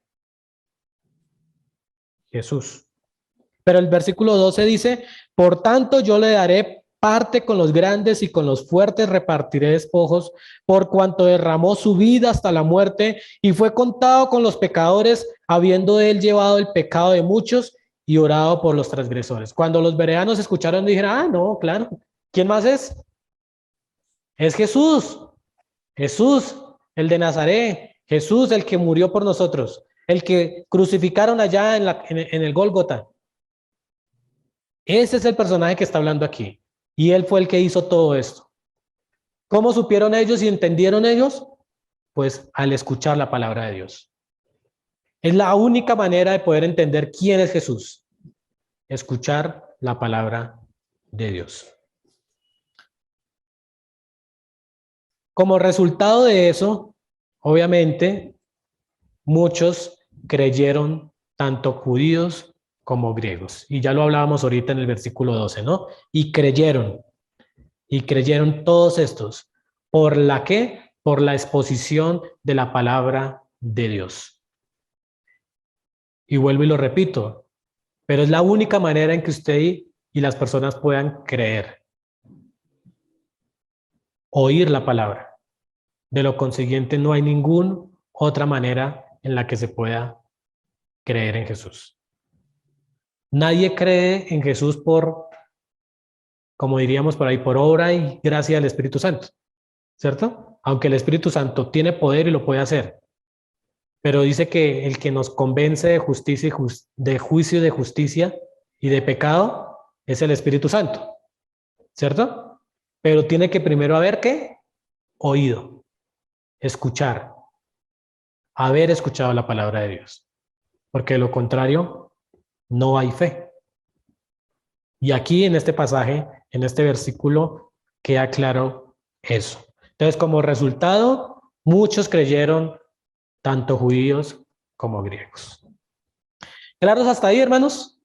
Jesús. Pero el versículo 12 dice: por tanto yo le daré parte con los grandes y con los fuertes repartiré despojos, por cuanto derramó su vida hasta la muerte y fue contado con los pecadores, habiendo él llevado el pecado de muchos y orado por los transgresores. Cuando los bereanos escucharon, dijeron: ah, no, claro, ¿quién más es? Es Jesús. Jesús, el de Nazaret. Jesús, el que murió por nosotros, el que crucificaron allá en el Gólgota. Ese es el personaje que está hablando aquí. Y él fue el que hizo todo esto. ¿Cómo supieron ellos y entendieron ellos? Pues al escuchar la palabra de Dios. Es la única manera de poder entender quién es Jesús. Escuchar la palabra de Dios. Como resultado de eso, obviamente, muchos creyeron, tanto judíos como griegos. Y ya lo hablábamos ahorita en el versículo 12, ¿no? Y creyeron todos estos. ¿Por la qué? Por la exposición de la palabra de Dios. Y vuelvo y lo repito, pero es la única manera en que usted y las personas puedan creer. Oír la palabra. De lo consiguiente, no hay ninguna otra manera en la que se pueda creer en Jesús. Nadie cree en Jesús por, como diríamos por ahí, por obra y gracia del Espíritu Santo, ¿cierto? Aunque el Espíritu Santo tiene poder y lo puede hacer, pero dice que el que nos convence de justicia y de juicio y de justicia y de pecado es el Espíritu Santo, ¿cierto? Pero tiene que primero haber, ¿qué? Oído, escuchar, haber escuchado la palabra de Dios, porque de lo contrario no hay fe. Y aquí en este pasaje, en este versículo, queda claro eso. Entonces, como resultado, muchos creyeron, tanto judíos como griegos. ¿Claros hasta ahí, hermanos?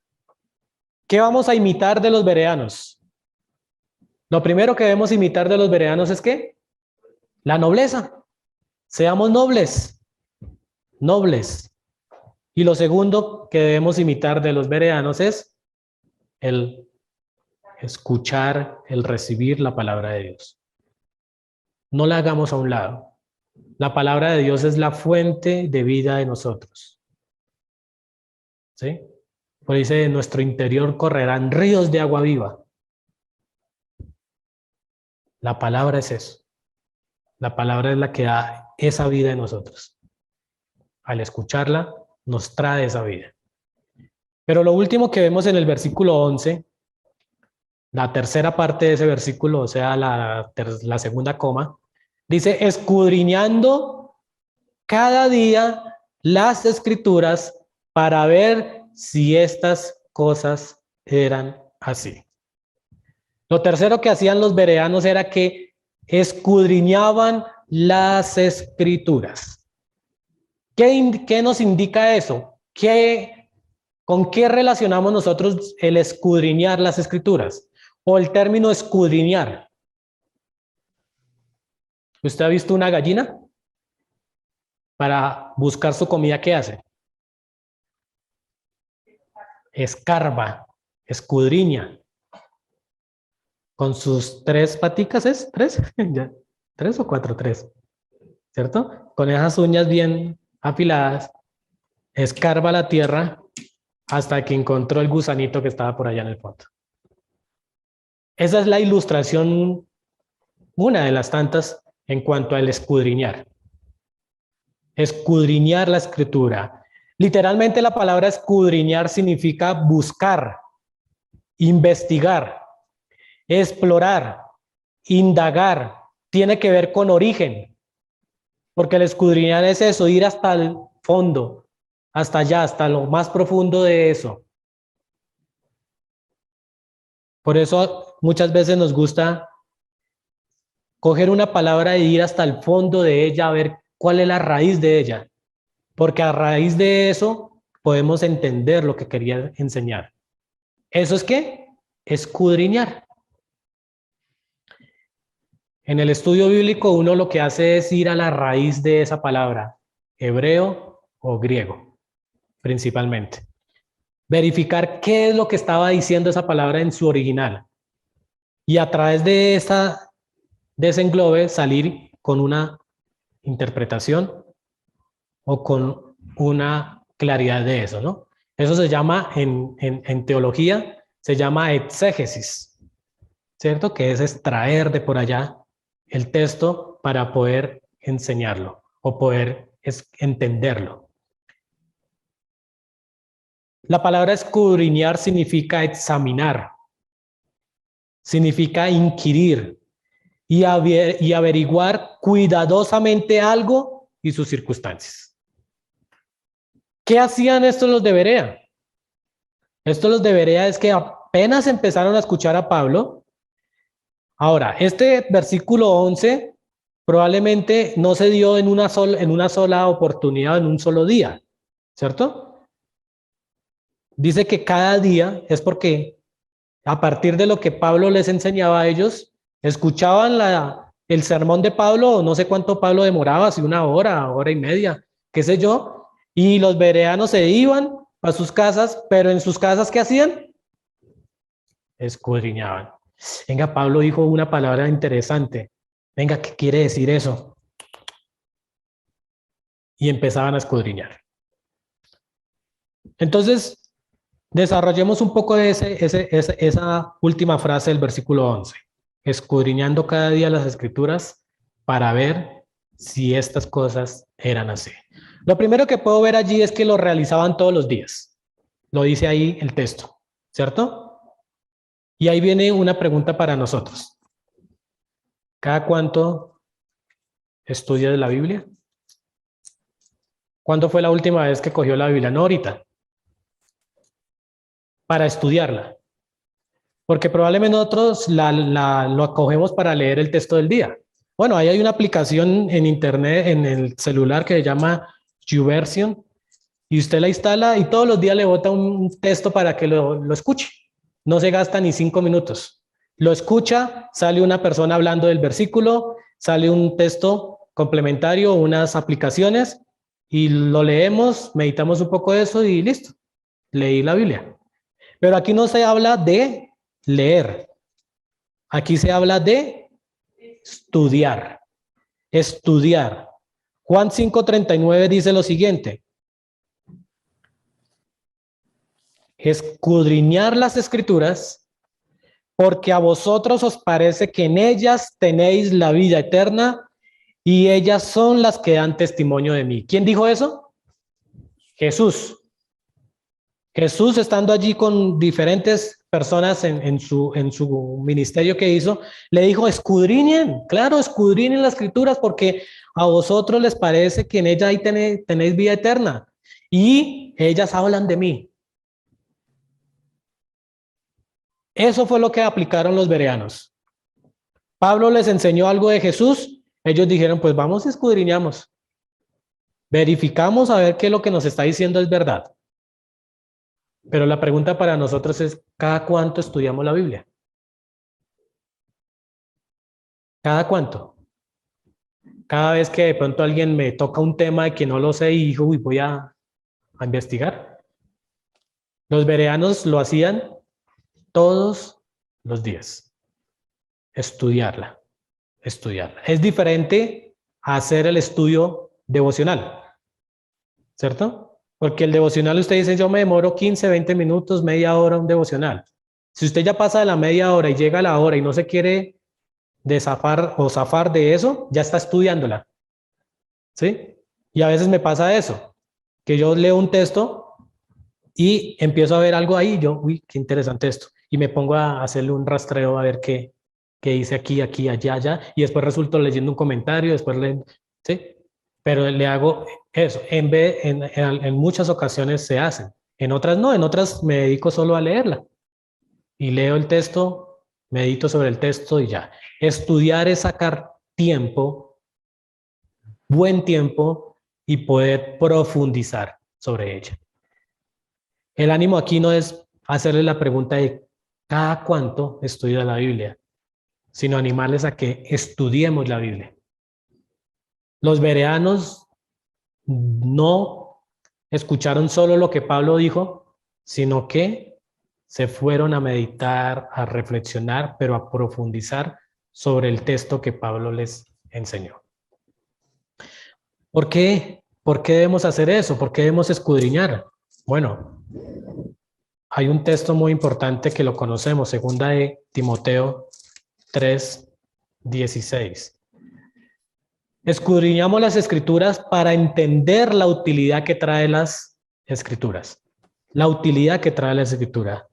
¿Qué vamos a imitar de los bereanos? Lo primero que debemos imitar de los bereanos es ¿qué? La nobleza. Seamos nobles. Nobles. Y lo segundo que debemos imitar de los bereanos es el escuchar, el recibir la palabra de Dios. No la hagamos a un lado. La palabra de Dios es la fuente de vida de nosotros. ¿Sí? Por dice, de nuestro interior correrán ríos de agua viva. La palabra es eso. La palabra es la que da esa vida en nosotros. Al escucharla, nos trae esa vida. Pero lo último que vemos en el versículo 11, la tercera parte de ese versículo, o sea, la segunda coma, dice, escudriñando cada día las escrituras para ver si estas cosas eran así. Lo tercero que hacían los bereanos era que escudriñaban las escrituras. ¿Qué nos indica eso? ¿Con qué relacionamos nosotros el escudriñar las escrituras? O el término escudriñar. ¿Usted ha visto una gallina? Para buscar su comida, ¿qué hace? Escarba, escudriña. Con sus tres paticas, ¿es? ¿Tres? ¿Ya? ¿Tres o cuatro? Tres. ¿Cierto? Con esas uñas bien afiladas, escarba la tierra hasta que encontró el gusanito que estaba por allá en el fondo. Esa es la ilustración, una de las tantas, en cuanto al escudriñar. Escudriñar la escritura. Literalmente la palabra escudriñar significa buscar, investigar, explorar, indagar. Tiene que ver con origen. Porque el escudriñar es eso, ir hasta el fondo, hasta allá, hasta lo más profundo de eso. Por eso muchas veces nos gusta coger una palabra e ir hasta el fondo de ella, a ver cuál es la raíz de ella. Porque a raíz de eso podemos entender lo que quería enseñar. ¿Eso es qué? Escudriñar. En el estudio bíblico uno lo que hace es ir a la raíz de esa palabra, hebreo o griego, principalmente. Verificar qué es lo que estaba diciendo esa palabra en su original. Y a través de ese englobe salir con una interpretación o con una claridad de eso, ¿no? Eso se llama, en teología, se llama exégesis, ¿cierto? Que es extraer de por allá el texto para poder enseñarlo o poder entenderlo. La palabra escudriñar significa examinar, significa inquirir y averiguar cuidadosamente algo y sus circunstancias. ¿Qué hacían estos los de Berea? Estos los de Berea es que apenas empezaron a escuchar a Pablo. Ahora, este versículo 11 probablemente no se dio en una sola oportunidad, en un solo día, ¿cierto? Dice que cada día es porque a partir de lo que Pablo les enseñaba a ellos, escuchaban el sermón de Pablo, o no sé cuánto Pablo demoraba, si una hora y media, qué sé yo, y los bereanos se iban a sus casas, pero en sus casas, ¿qué hacían? Escudriñaban. Venga, Pablo dijo una palabra interesante. Venga, ¿qué quiere decir eso? Y empezaban a escudriñar. Entonces, desarrollemos un poco de esa última frase del versículo 11. Escudriñando cada día las escrituras para ver si estas cosas eran así. Lo primero que puedo ver allí es que lo realizaban todos los días. Lo dice ahí el texto. ¿cierto? Y ahí viene una pregunta para nosotros. ¿Cada cuánto estudias la Biblia? ¿Cuándo fue la última vez que cogió la Biblia? No ahorita. Para estudiarla. Porque probablemente nosotros lo acogemos para leer el texto del día. Bueno, ahí hay una aplicación en internet, en el celular que se llama YouVersion, y usted la instala y todos los días le bota un texto para que lo escuche. No se gasta ni 5 minutos. Lo escucha, sale una persona hablando del versículo, sale un texto complementario, unas aplicaciones, y lo leemos, meditamos un poco de eso y listo. Leí la Biblia. Pero aquí no se habla de leer. Aquí se habla de estudiar. Estudiar. Juan 5:39 dice lo siguiente: escudriñar las escrituras, porque a vosotros os parece que en ellas tenéis la vida eterna, y ellas son las que dan testimonio de mí. ¿Quién dijo eso? Jesús. Jesús, estando allí con diferentes personas en su ministerio que hizo, le dijo: escudriñen, claro, escudriñen las escrituras, porque a vosotros les parece que en ella ahí tenéis vida eterna, y ellas hablan de mí. Eso fue lo que aplicaron los bereanos. Pablo les enseñó algo de Jesús, ellos dijeron: pues vamos y escudriñamos, verificamos a ver qué es lo que nos está diciendo es verdad. Pero la pregunta para nosotros es: ¿cada cuánto estudiamos la Biblia? ¿Cada cuánto? Cada vez que de pronto alguien me toca un tema de que no lo sé y digo: uy, voy a investigar. Los bereanos lo hacían todos los días. Estudiarla. Es diferente a hacer el estudio devocional, ¿cierto? Porque el devocional, usted dice: yo me demoro 15, 20 minutos, media hora un devocional. Si usted ya pasa de la media hora y llega a la hora y no se quiere zafar de eso, ya está estudiándola, ¿sí? Y a veces me pasa eso, que yo leo un texto y empiezo a ver algo ahí, y yo: uy, qué interesante esto, y me pongo a hacerle un rastreo a ver qué dice aquí, allá, allá, y después resulto leyendo un comentario, después ¿sí? Pero le hago eso. En muchas ocasiones se hacen, en otras no, en otras me dedico solo a leerla y leo el texto, medito sobre el texto y ya. Estudiar es sacar tiempo, buen tiempo, y poder profundizar sobre ella. El ánimo aquí no es hacerle la pregunta de cada cuánto estudia la Biblia, sino animarles a que estudiemos la Biblia. Los bereanos no escucharon solo lo que Pablo dijo, sino que se fueron a meditar, a reflexionar, pero a profundizar sobre el texto que Pablo les enseñó. ¿Por qué? ¿Por qué debemos hacer eso? ¿Por qué debemos escudriñar? Bueno, hay un texto muy importante que lo conocemos, segunda de Timoteo 3:16. Escudriñamos las escrituras para entender la utilidad que trae las escrituras. La utilidad que trae la escritura.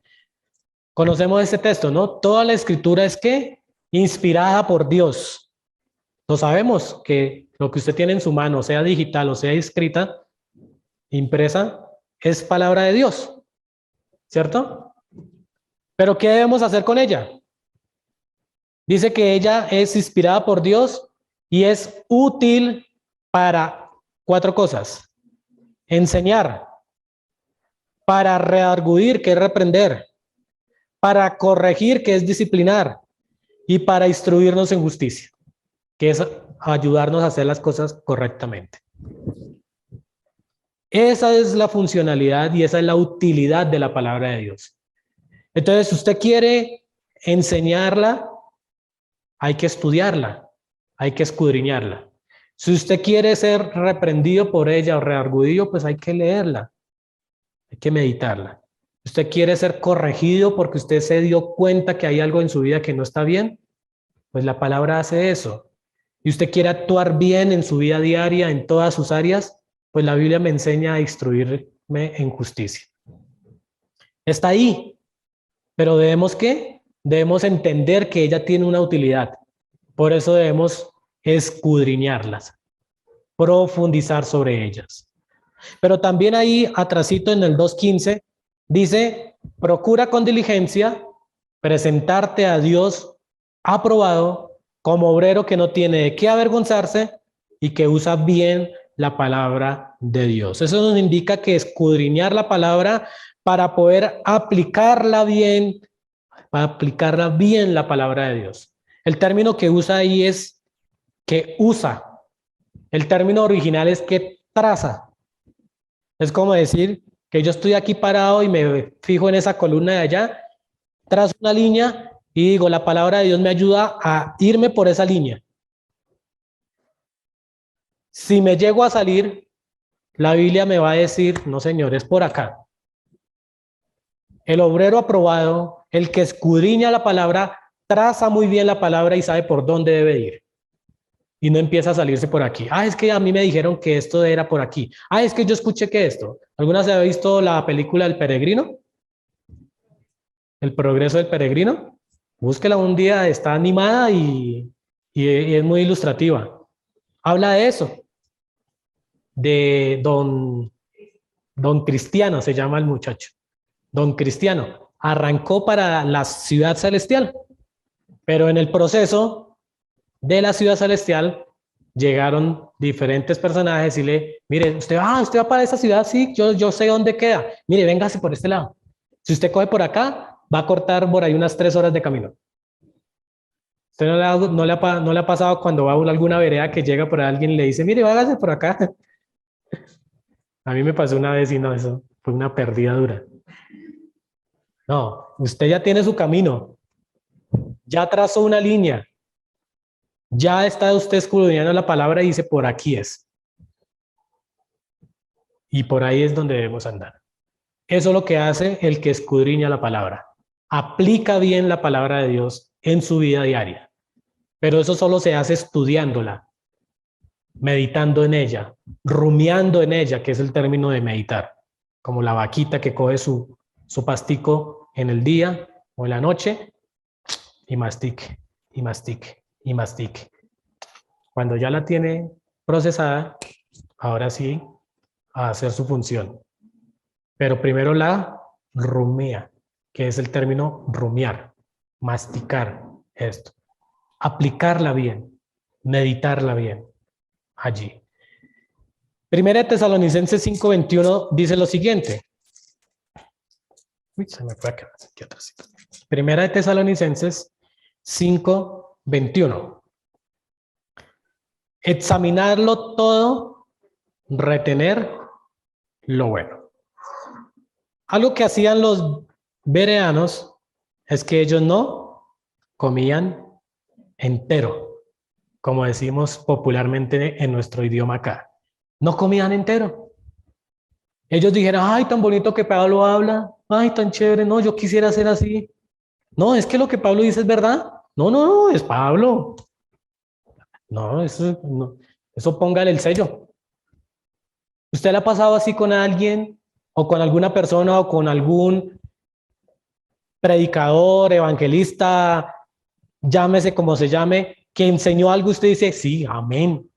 Conocemos este texto, ¿no? Toda la escritura es ¿qué? Inspirada por Dios. Lo sabemos, que lo que usted tiene en su mano, sea digital o sea escrita, impresa, es palabra de Dios, ¿cierto? Pero ¿qué debemos hacer con ella? Dice que ella es inspirada por Dios y es útil para 4 cosas: enseñar, para redarguir, que es reprender, para corregir, que es disciplinar, y para instruirnos en justicia, que es ayudarnos a hacer las cosas correctamente. Esa es la funcionalidad y esa es la utilidad de la palabra de Dios. Entonces, si usted quiere enseñarla, hay que estudiarla, hay que escudriñarla. Si usted quiere ser reprendido por ella o redarguido, pues hay que leerla, hay que meditarla. Si usted quiere ser corregido porque usted se dio cuenta que hay algo en su vida que no está bien, pues la palabra hace eso. Y usted quiere actuar bien en su vida diaria, en todas sus áreas, pues la Biblia me enseña a instruirme en justicia. Está ahí. Pero debemos, ¿qué? Debemos entender que ella tiene una utilidad. Por eso debemos escudriñarlas, profundizar sobre ellas. Pero también ahí, atrasito en el 2.15, dice, procura con diligencia presentarte a Dios aprobado como obrero que no tiene de qué avergonzarse y que usa bien la palabra de Dios. Eso nos indica que escudriñar la palabra para poder aplicarla bien, la palabra de Dios. El término que usa ahí es que usa. El término original es que traza. Es como decir que yo estoy aquí parado y me fijo en esa columna de allá, trazo una línea y digo, la palabra de Dios me ayuda a irme por esa línea. Si me llego a salir, la Biblia me va a decir, no señor, es por acá. El obrero aprobado, el que escudriña la palabra, traza muy bien la palabra y sabe por dónde debe ir. Y no empieza a salirse por aquí. Ah, es que a mí me dijeron que esto era por aquí. Ah, es que yo escuché que esto. ¿Alguna se ha visto la película El Peregrino? El progreso del peregrino. Búsquela un día, está animada y es muy ilustrativa. Habla de eso, de don Cristiano, se llama el muchacho. Don Cristiano arrancó para la ciudad celestial, pero en el proceso de la ciudad celestial llegaron diferentes personajes y mire, usted va para esa ciudad, sí, yo sé dónde queda. Mire, véngase por este lado. Si usted coge por acá, va a cortar por ahí unas 3 horas de camino. ¿Usted no le ha pasado cuando va a alguna vereda que llega por alguien y le dice, mire, vágase por acá? A mí me pasó una vez y no, eso fue una pérdida dura. No, usted ya tiene su camino, ya trazó una línea, ya está usted escudriñando la palabra y dice, por aquí es. Y por ahí es donde debemos andar. Eso es lo que hace el que escudriña la palabra. Aplica bien la palabra de Dios en su vida diaria. Pero eso solo se hace estudiándola, meditando en ella, rumiando en ella, que es el término de meditar, como la vaquita que coge su pastico en el día o en la noche y mastique, y mastique, y mastique. Cuando ya la tiene procesada, ahora sí, a hacer su función. Pero primero la rumea, que es el término rumiar, masticar esto, aplicarla bien, meditarla bien allí. Primera de Tesalonicenses 5:21 dice lo siguiente. Uy, se me fue acá, aquí atrás. Primera de Tesalonicenses 5:21. Examinarlo todo, retener lo bueno. Algo que hacían los bereanos es que ellos no comían entero, como decimos popularmente en nuestro idioma acá. No comían entero. Ellos dijeron, ay, tan bonito que Pablo habla, ay, tan chévere, no, yo quisiera ser así. No, es que lo que Pablo dice es verdad. No, no, no, es Pablo. No, eso póngale el sello. ¿Usted le ha pasado así con alguien o con alguna persona o con algún predicador, evangelista, llámese como se llame, que enseñó algo y usted dice, sí, amén,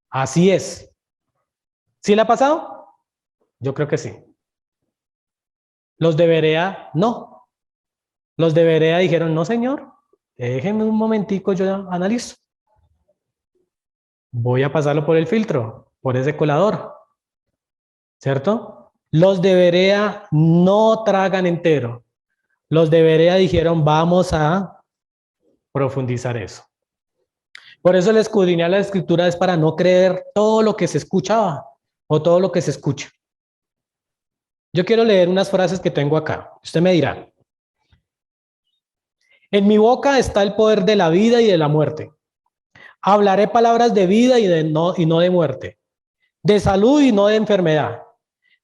así es? ¿Sí le ha pasado? Yo creo que sí. Los de Berea, no. Los de Berea dijeron, no, señor, déjenme un momentico, yo analizo. Voy a pasarlo por el filtro, por ese colador, ¿cierto? Los de Berea no tragan entero. Los de Berea dijeron, vamos a profundizar eso. Por eso el escudriñar la escritura es para no creer todo lo que se escuchaba o todo lo que se escucha. Yo quiero leer unas frases que tengo acá. Usted me dirá, en mi boca está el poder de la vida y de la muerte. Hablaré palabras de vida y no de muerte, de salud y no de enfermedad,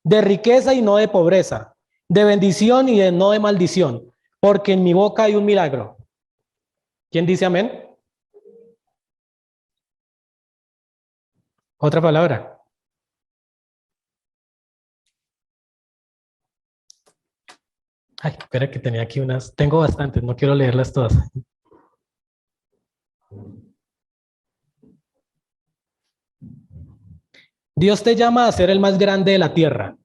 de riqueza y no de pobreza, de bendición y no de maldición, porque en mi boca hay un milagro. ¿Quién dice amén? Otra palabra. Ay, espera que tenía aquí unas, tengo bastantes, no quiero leerlas todas. Dios te llama a ser el más grande de la tierra.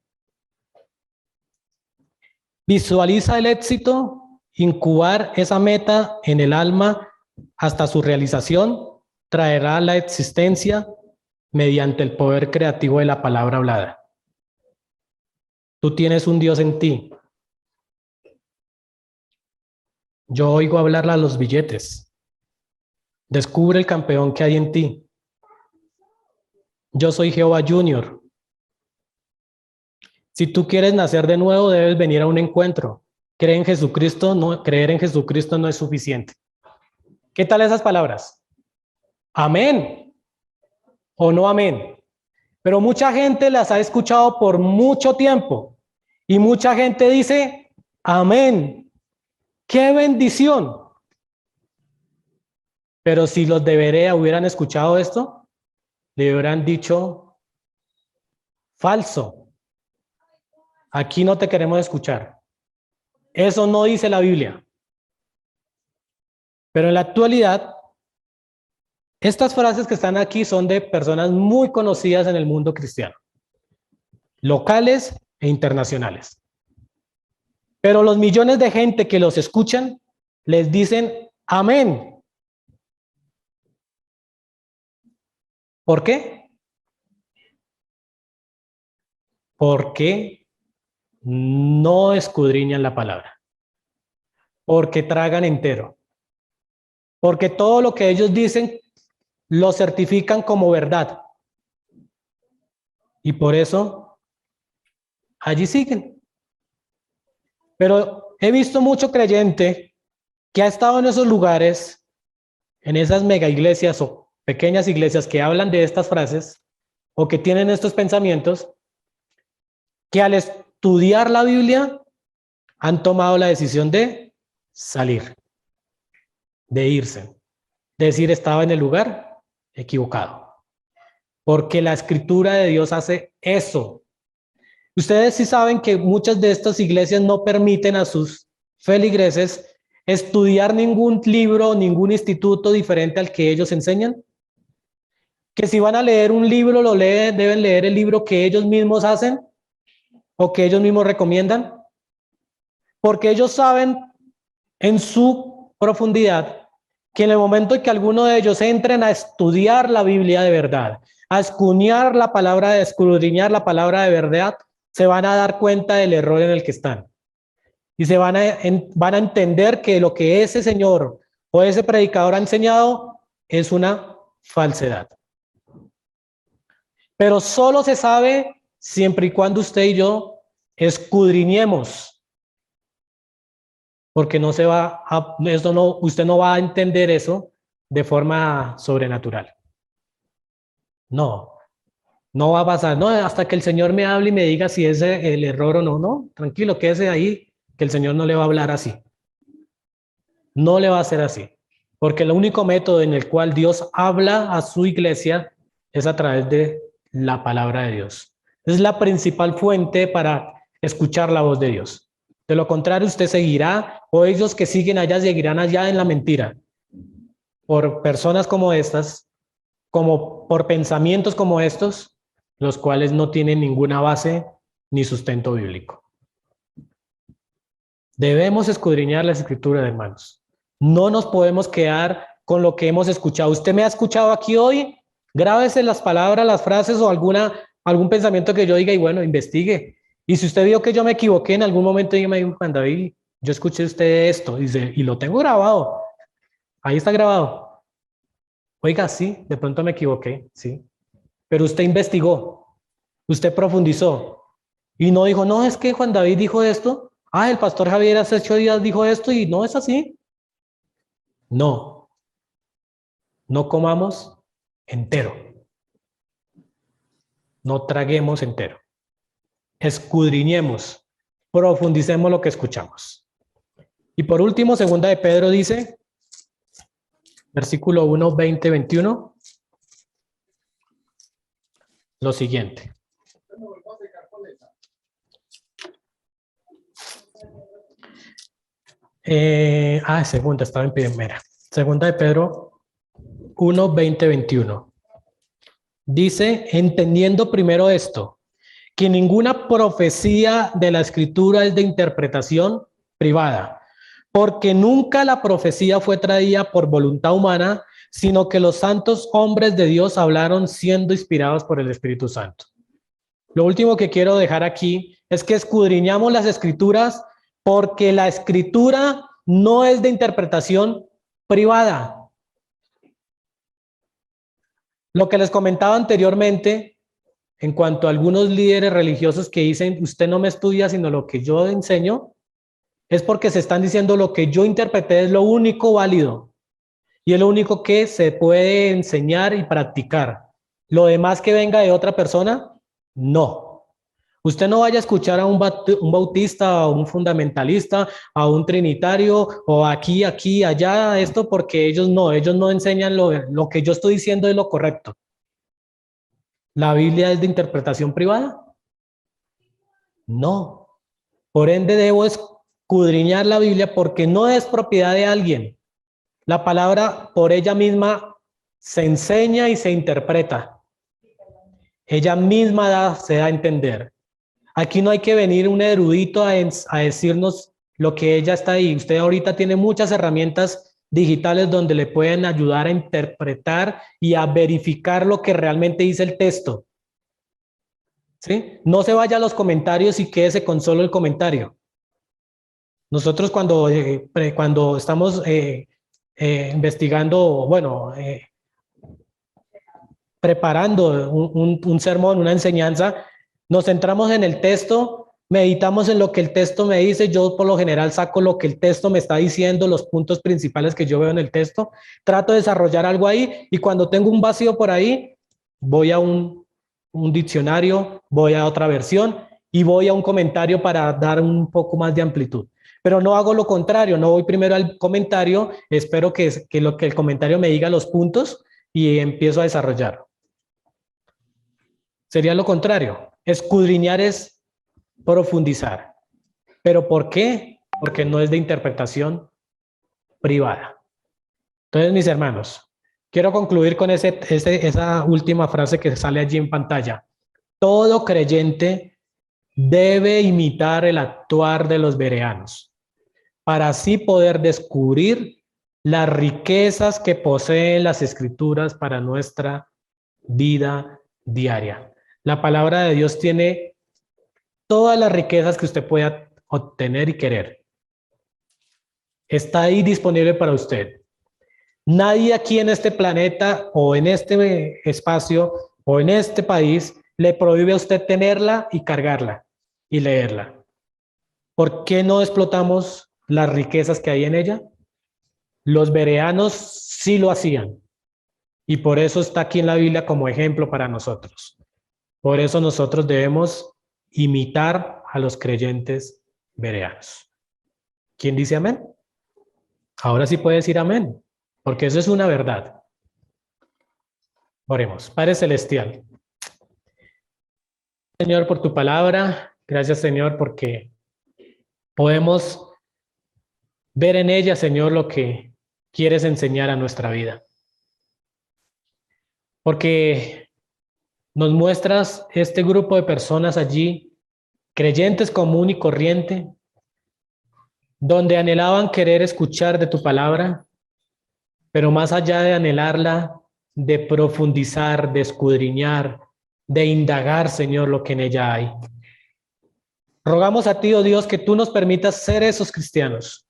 Visualiza el éxito, incubar esa meta en el alma hasta su realización, traerá la existencia mediante el poder creativo de la palabra hablada. Tú tienes un Dios en ti. Yo oigo hablar a los billetes. Descubre el campeón que hay en ti. Yo soy Jehová Junior. Si tú quieres nacer de nuevo, debes venir a un encuentro. Creer en Jesucristo no es suficiente. ¿Qué tal esas palabras? Amén o no amén. Pero mucha gente las ha escuchado por mucho tiempo y mucha gente dice, amén. ¡Qué bendición! Pero si los de Berea hubieran escuchado esto, le hubieran dicho, falso. Aquí no te queremos escuchar. Eso no dice la Biblia. Pero en la actualidad, estas frases que están aquí son de personas muy conocidas en el mundo cristiano, locales e internacionales. Pero los millones de gente que los escuchan les dicen amén. ¿Por qué? Porque no escudriñan la palabra, porque tragan entero, porque todo lo que ellos dicen lo certifican como verdad. Y por eso allí siguen. Pero he visto mucho creyente que ha estado en esos lugares, en esas mega iglesias o pequeñas iglesias que hablan de estas frases o que tienen estos pensamientos, que al estudiar la Biblia han tomado la decisión de salir, de irse, de decir estaba en el lugar equivocado. Porque la escritura de Dios hace eso. Ustedes sí saben que muchas de estas iglesias no permiten a sus feligreses estudiar ningún libro, ningún instituto diferente al que ellos enseñan. Que si van a leer un libro, deben leer el libro que ellos mismos hacen o que ellos mismos recomiendan. Porque ellos saben en su profundidad que en el momento en que alguno de ellos entren a estudiar la Biblia de verdad, a escudriñar la palabra, de escudriñar la palabra de verdad, se van a dar cuenta del error en el que están. Y van a entender que lo que ese señor o ese predicador ha enseñado es una falsedad. Pero solo se sabe siempre y cuando usted y yo escudriñemos, porque no se va a, eso no, usted no va a entender eso de forma sobrenatural. No, no va a pasar, no, hasta que el Señor me hable y me diga si es el error o no, no, tranquilo, quédese ahí, que el Señor no le va a hablar así. No le va a hacer así, porque el único método en el cual Dios habla a su iglesia es a través de la palabra de Dios. Es la principal fuente para escuchar la voz de Dios. De lo contrario, usted seguirá, o ellos que siguen allá seguirán allá en la mentira, por personas como estas, como por pensamientos como estos, los cuales no tienen ninguna base ni sustento bíblico. Debemos escudriñar las escrituras, hermanos. No nos podemos quedar con lo que hemos escuchado. Usted me ha escuchado aquí hoy, grábese las palabras, las frases o algún pensamiento que yo diga y bueno, investigue. Y si usted vio que yo me equivoqué en algún momento, dígame, Juan David, yo escuché usted esto y lo tengo grabado. Ahí está grabado. Oiga, sí, de pronto me equivoqué, sí. Pero usted investigó, usted profundizó y no dijo, no, es que Juan David dijo esto. Ah, el pastor Javier hace 8 días dijo esto y no es así. No, no comamos entero, no traguemos entero. Escudriñemos, profundicemos lo que escuchamos. Y por último, segunda de Pedro dice, versículo 1, 20, 21, lo siguiente. Segunda, estaba en primera. Segunda de Pedro 1, 20, 21. Dice, entendiendo primero esto, que ninguna profecía de la Escritura es de interpretación privada, porque nunca la profecía fue traída por voluntad humana, sino que los santos hombres de Dios hablaron siendo inspirados por el Espíritu Santo. Lo último que quiero dejar aquí es que escudriñamos las Escrituras porque la Escritura no es de interpretación privada. Lo que les comentaba anteriormente, en cuanto a algunos líderes religiosos que dicen, usted no me estudia sino lo que yo enseño, es porque se están diciendo lo que yo interpreté es lo único válido y es lo único que se puede enseñar y practicar. Lo demás que venga de otra persona, no. Usted no vaya a escuchar a un bautista, a un fundamentalista, a un trinitario, o aquí, allá, esto, porque ellos no enseñan lo que yo estoy diciendo es lo correcto. ¿La Biblia es de interpretación privada? No. Por ende, debo escudriñar la Biblia porque no es propiedad de alguien. La palabra por ella misma se enseña y se interpreta. Ella misma se da a entender. Aquí no hay que venir un erudito a decirnos lo que ella está ahí. Usted ahorita tiene muchas herramientas digitales donde le pueden ayudar a interpretar y a verificar lo que realmente dice el texto. ¿Sí? No se vaya a los comentarios y quédese con solo el comentario. Nosotros cuando estamos investigando, bueno, preparando un sermón, una enseñanza, nos centramos en el texto, meditamos en lo que el texto me dice. Yo por lo general saco lo que el texto me está diciendo, los puntos principales que yo veo en el texto, trato de desarrollar algo ahí y cuando tengo un vacío por ahí, voy a un diccionario, voy a otra versión y voy a un comentario para dar un poco más de amplitud. Pero no hago lo contrario, no voy primero al comentario, espero que el comentario me diga los puntos y empiezo a desarrollar. Sería lo contrario. Escudriñar es profundizar. ¿Pero por qué? Porque no es de interpretación privada. Entonces, mis hermanos, quiero concluir con esa última frase que sale allí en pantalla. Todo creyente debe imitar el actuar de los bereanos para así poder descubrir las riquezas que poseen las Escrituras para nuestra vida diaria. La palabra de Dios tiene todas las riquezas que usted pueda obtener y querer. Está ahí disponible para usted. Nadie aquí en este planeta o en este espacio o en este país le prohíbe a usted tenerla y cargarla y leerla. ¿Por qué no explotamos las riquezas que hay en ella? Los bereanos sí lo hacían y por eso está aquí en la Biblia como ejemplo para nosotros. Por eso nosotros debemos imitar a los creyentes bereanos. ¿Quién dice amén? Ahora sí puede decir amén, porque eso es una verdad. Oremos. Padre Celestial, Señor, por tu palabra, gracias, Señor, porque podemos ver en ella, Señor, lo que quieres enseñar a nuestra vida. Porque nos muestras este grupo de personas allí, creyentes común y corriente, donde anhelaban querer escuchar de tu palabra, pero más allá de anhelarla, de profundizar, de escudriñar, de indagar, Señor, lo que en ella hay. Rogamos a ti, oh Dios, que tú nos permitas ser esos cristianos,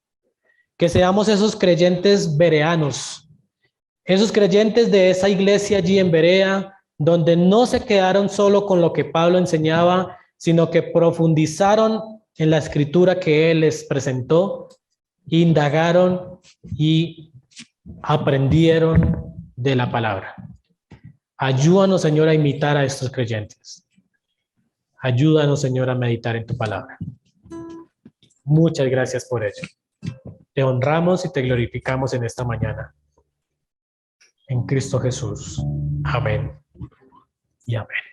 que seamos esos creyentes bereanos, esos creyentes de esa iglesia allí en Berea, donde no se quedaron solo con lo que Pablo enseñaba, sino que profundizaron en la escritura que él les presentó, indagaron y aprendieron de la palabra. Ayúdanos, Señor, a imitar a estos creyentes. Ayúdanos, Señor, a meditar en tu palabra. Muchas gracias por ello. Te honramos y te glorificamos en esta mañana. En Cristo Jesús. Amén y amén.